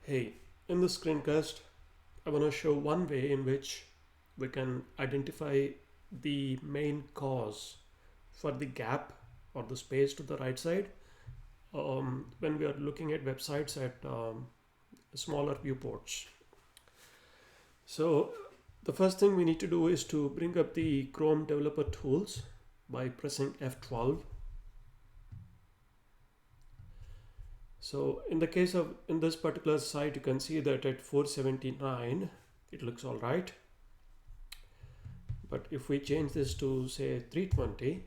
Hey, in this screencast, I want to show one way in which we can identify the main cause for the gap or the space to the right side when we are looking at websites at smaller viewports. So the first thing we need to do is to bring up the Chrome Developer Tools by pressing F12. So in the case of in this particular site, you can see that at 479 it looks all right, but if we change this to say 320,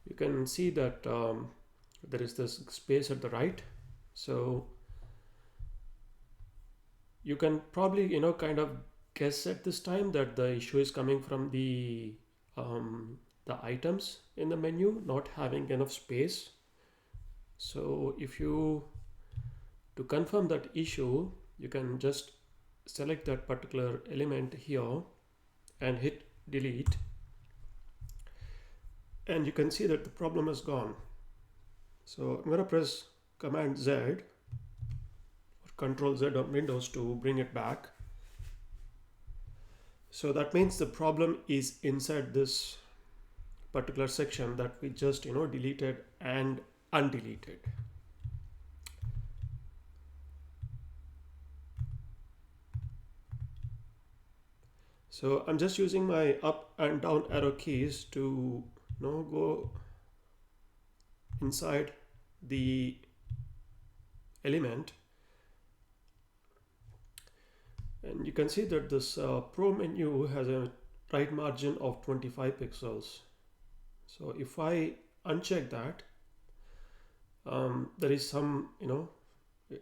you can see that there is this space at the right. So you can probably kind of guess at this time that the issue is coming from the items in the menu not having enough space. So if you to confirm that issue, you can just select that particular element here and hit delete, and you can see that the problem is gone. So I'm going to press Command Z or Control Z on Windows to bring it back. So that means the problem is inside this particular section that we just deleted and undeleted. So I'm just using my up and down arrow keys to go inside the element, and you can see that this Pro menu has a right margin of 25 pixels. So if I uncheck that, there is some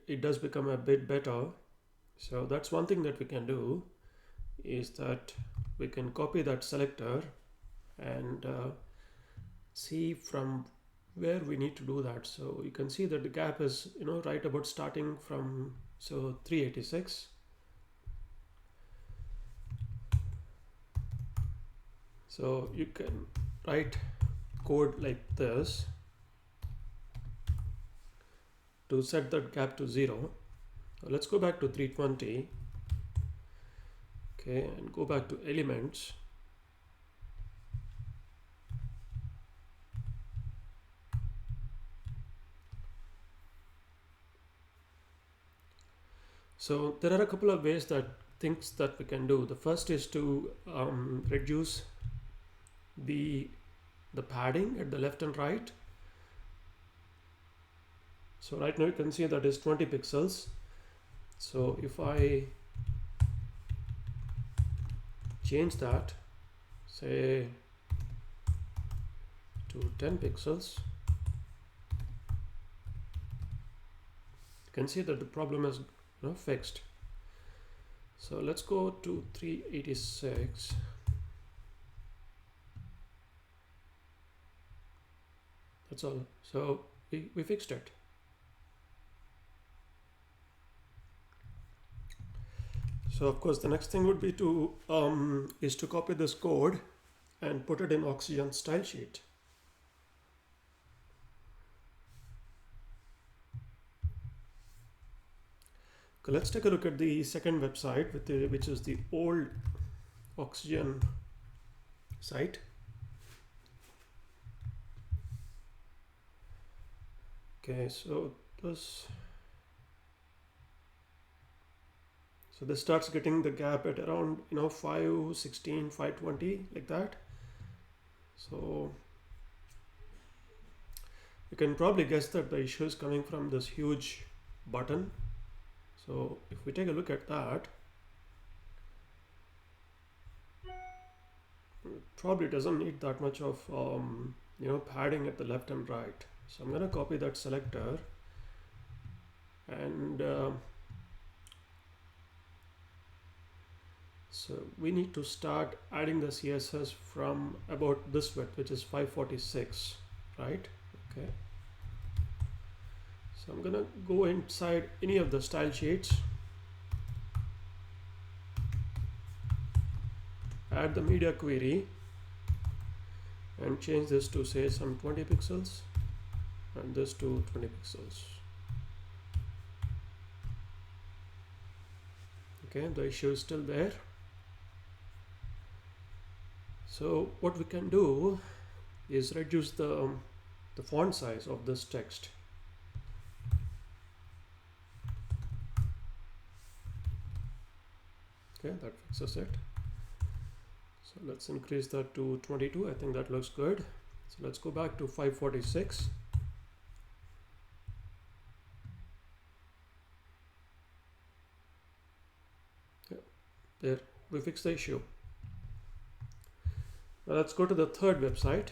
it does become a bit better. So that's one thing that we can do, is that we can copy that selector and see from where we need to do that. So you can see that the gap is right about starting from 386. So you can write code like this to set that gap to 0. Let's go back to 320. Okay, and go back to elements. So there are a couple of ways things that we can do. The first is to reduce the padding at the left and right. So right now you can see that is 20 pixels. So if I change that, say to 10 pixels, you can see that the problem is fixed. So let's go to 386. That's all. So we fixed it. So of course the next thing would be to is to copy this code and put it in Oxygen style sheet. Okay, let's take a look at the second website which is the old Oxygen site. Okay, so this starts getting the gap at around 516, 520, like that. So you can probably guess that the issue is coming from this huge button. So if we take a look at that, it probably doesn't need that much of padding at the left and right. So I'm going to copy that selector and so we need to start adding the CSS from about this width, which is 546, right? Okay. So I'm gonna go inside any of the style sheets, add the media query, and change this to say some 20 pixels and this to 20 pixels. Okay, the issue is still there. So what we can do is reduce the font size of this text. Okay, that fixes it. So let's increase that to 22. I think that looks good. So let's go back to 546. Yeah, there, we fixed the issue. Now let's go to the third website.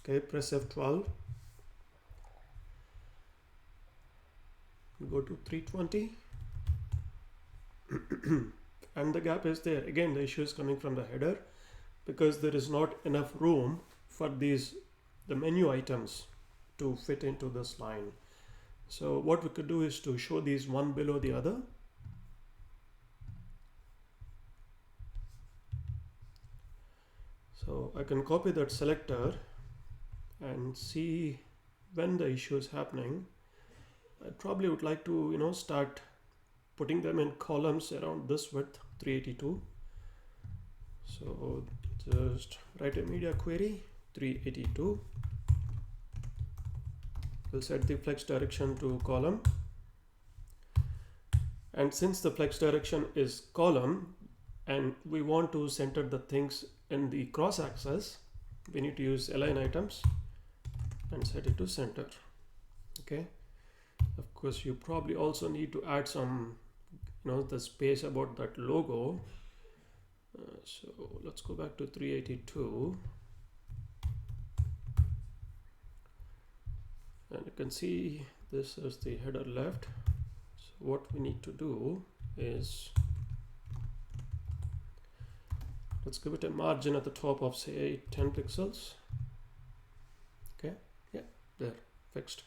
Okay, press F12. Go to 320. And the gap is there. Again, the issue is coming from the header because there is not enough room for the menu items to fit into this line. So what we could do is to show these one below the other. So I can copy that selector and see when the issue is happening. I probably would like to, start putting them in columns around this width, 382. So just write a media query, 382. We'll set the flex direction to column. And since the flex direction is column and we want to center the things in the cross axis, we need to use align items and set it to center. Okay. Of course, you probably also need to add some, the space about that logo. So let's go back to 382. And you can see this is the header left. So what we need to do is, let's give it a margin at the top of say 10 pixels. Okay, yeah, there, fixed.